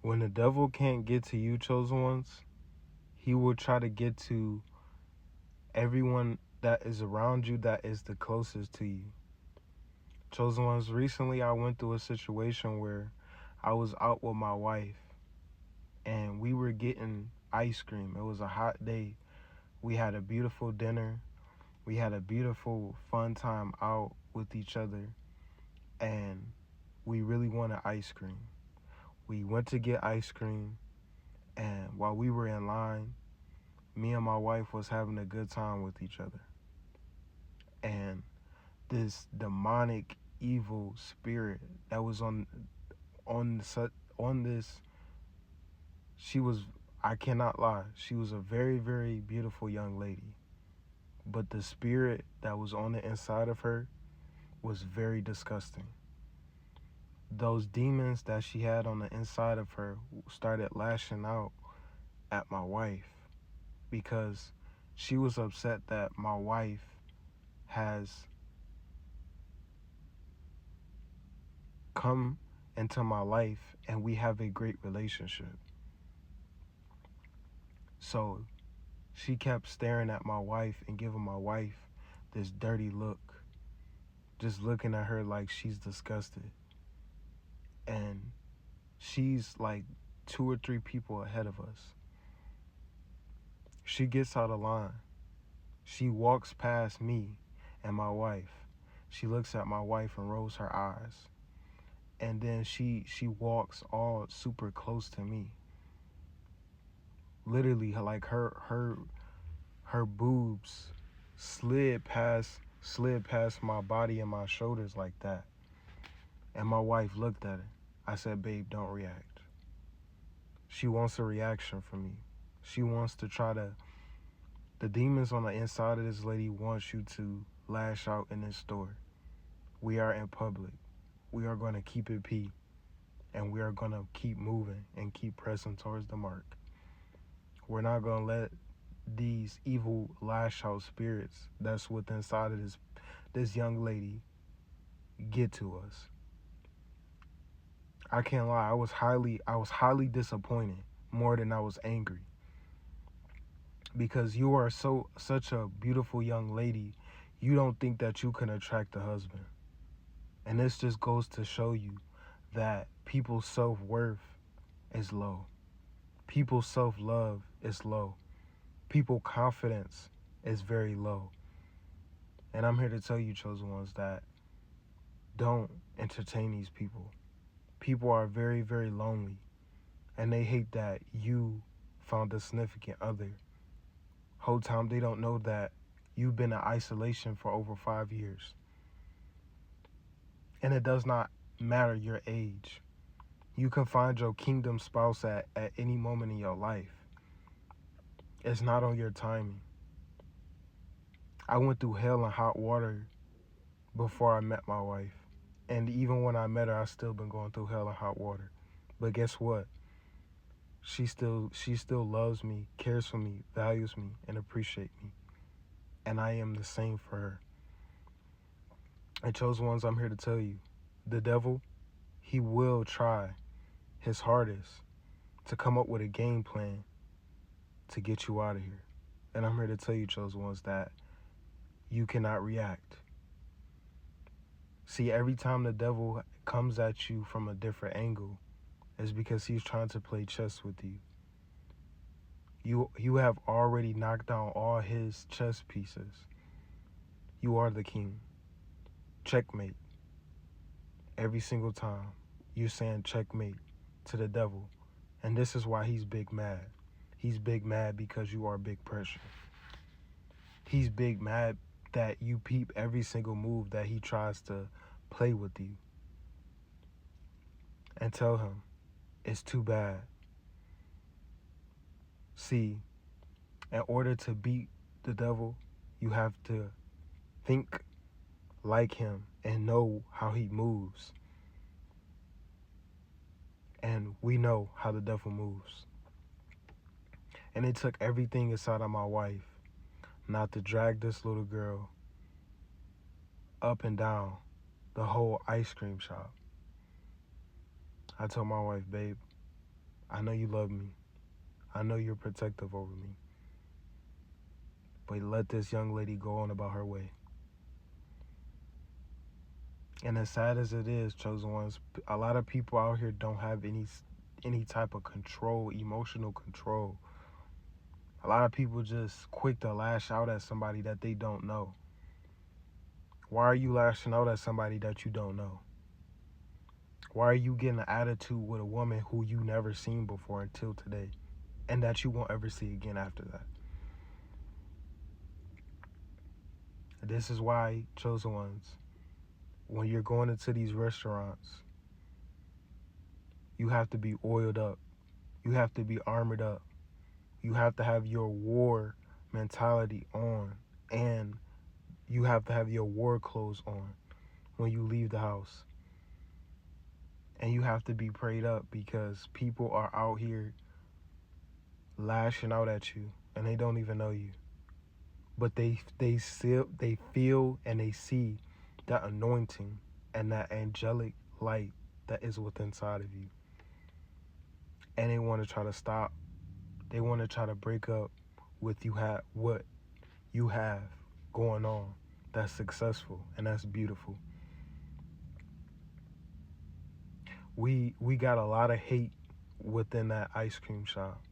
When the devil can't get to you, chosen ones, he will try to get to everyone that is around you that is the closest to you. Chosen ones, recently I went through a situation where I was out with my wife and we were getting ice cream. It was a hot day. We had a beautiful dinner. We had a beautiful, fun time out with each other. And we really wanted ice cream. We went to get ice cream. And while we were in line, me and my wife was having a good time with each other. And this demonic, evil spirit that was on this, she was, I cannot lie, she was a very, very beautiful young lady. But the spirit that was on the inside of her was very disgusting. Those demons that she had on the inside of her started lashing out at my wife because she was upset that my wife has come into my life and we have a great relationship. So she kept staring at my wife and giving my wife this dirty look, just looking at her like she's disgusted. And she's like 2 or 3 people ahead of us. She gets out of line. She walks past me and my wife. She looks at my wife and rolls her eyes. And then she walks all super close to me. Literally, like her boobs slid past my body and my shoulders like that. And my wife looked at it. I said, babe, don't react. She wants a reaction from me. She wants to try to, the demons on the inside of this lady wants you to lash out in this store. We are in public. We are going to keep it P. And we are going to keep moving and keep pressing towards the mark. We're not going to let these evil lash out spirits that's within inside of this young lady get to us. I can't lie, I was highly disappointed more than I was angry. Because you are such a beautiful young lady, you don't think that you can attract a husband. And this just goes to show you that people's self-worth is low. People's self-love is low. People's confidence is very low. And I'm here to tell you, chosen ones, that don't entertain these people. People are very, very lonely. And they hate that you found a significant other. Whole time they don't know that you've been in isolation for over 5 years. And it does not matter your age. You can find your kingdom spouse at any moment in your life. It's not on your timing. I went through hell and hot water before I met my wife. And even when I met her, I still been going through hell and hot water. But guess what? She still loves me, cares for me, values me, and appreciates me. And I am the same for her. And chosen ones, I'm here to tell you, the devil, he will try his hardest to come up with a game plan to get you out of here. And I'm here to tell you, chosen ones, that you cannot react. See, every time the devil comes at you from a different angle, it's because he's trying to play chess with you. You have already knocked down all his chess pieces. You are the king. Checkmate. Every single time you're saying checkmate to the devil. And this is why he's big mad. He's big mad because you are big pressure. He's big mad that you peep every single move that he tries to play with you. And tell him, it's too bad. See, in order to beat the devil, you have to think like him and know how he moves. And we know how the devil moves. And it took everything inside of my wife not to drag this little girl up and down the whole ice cream shop. I told my wife, babe, I know you love me. I know you're protective over me. But let this young lady go on about her way. And as sad as it is, chosen ones, a lot of people out here don't have any type of control, emotional control. A lot of people just quick to lash out at somebody that they don't know. Why are you lashing out at somebody that you don't know? Why are you getting an attitude with a woman who you never seen before until today, and that you won't ever see again after that? This is why, chosen ones, when you're going into these restaurants, you have to be oiled up. You have to be armored up. You have to have your war mentality on, and you have to have your war clothes on when you leave the house. And you have to be prayed up, because people are out here lashing out at you and they don't even know you. But they feel and they see that anointing and that angelic light that is within inside of you. And they want to try to stop. They want to try to break up with what you have going on that's successful and that's beautiful. We got a lot of hate within that ice cream shop,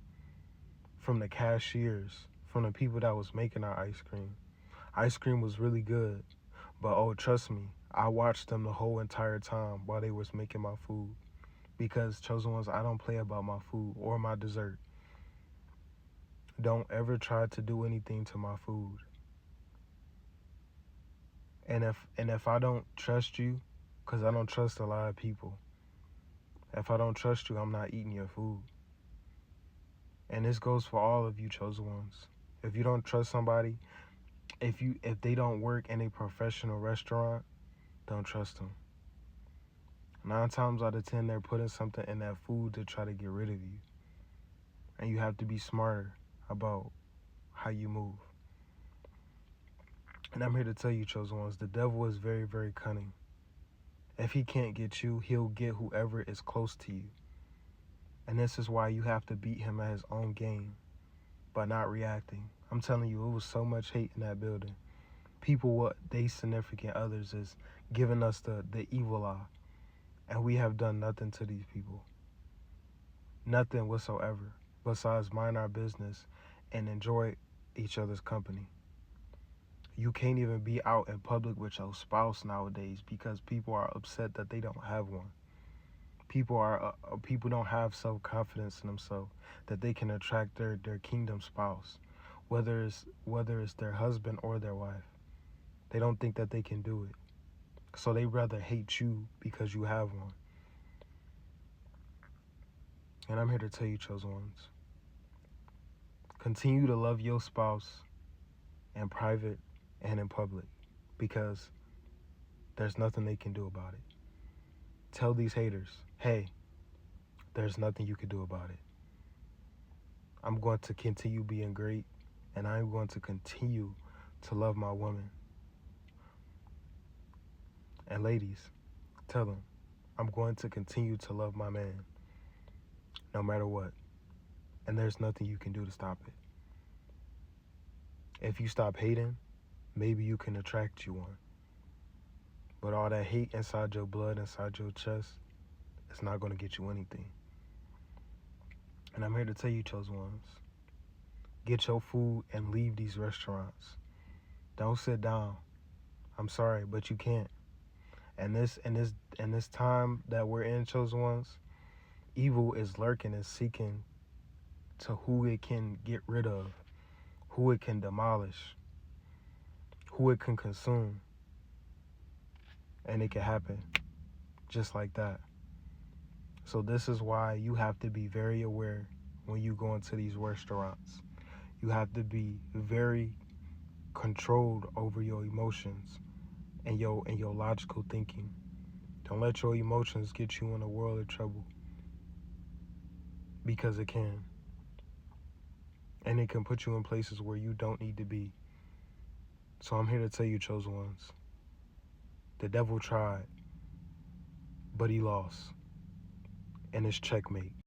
from the cashiers, from the people that was making our ice cream. Ice cream was really good, but oh, trust me, I watched them the whole entire time while they was making my food, because, chosen ones, I don't play about my food or my dessert. Don't ever try to do anything to my food. And if I don't trust you, because I don't trust a lot of people, if I don't trust you, I'm not eating your food. And this goes for all of you, chosen ones. If you don't trust somebody, if they don't work in a professional restaurant, don't trust them. 9 times out of 10, they're putting something in that food to try to get rid of you. And you have to be smarter about how you move. And I'm here to tell you, chosen ones, the devil is very, very cunning. If he can't get you, he'll get whoever is close to you. And this is why you have to beat him at his own game by not reacting. I'm telling you, it was so much hate in that building. People, what they significant others is giving us the evil eye. And we have done nothing to these people. Nothing whatsoever, besides mind our business and enjoy each other's company. You can't even be out in public with your spouse nowadays because people are upset that they don't have one. People don't have self-confidence in themselves that they can attract their kingdom spouse, whether it's their husband or their wife. They don't think that they can do it. So they rather hate you because you have one. And I'm here to tell you, chosen ones, continue to love your spouse in private and in public, because there's nothing they can do about it. Tell these haters, hey, there's nothing you can do about it. I'm going to continue being great, and I'm going to continue to love my woman. And ladies, tell them, I'm going to continue to love my man, no matter what. And there's nothing you can do to stop it. If you stop hating, maybe you can attract you one. But all that hate inside your blood, inside your chest, it's not going to get you anything. And I'm here to tell you, chosen ones, get your food and leave these restaurants. Don't sit down. I'm sorry, but you can't. And this time that we're in, chosen ones, evil is lurking and seeking to who it can get rid of, who it can demolish, who it can consume. And it can happen just like that. So this is why you have to be very aware when you go into these restaurants. You have to be very controlled over your emotions and your logical thinking. Don't let your emotions get you in a world of trouble, because it can. And it can put you in places where you don't need to be. So I'm here to tell you, chosen ones, the devil tried, but he lost. And it's checkmate.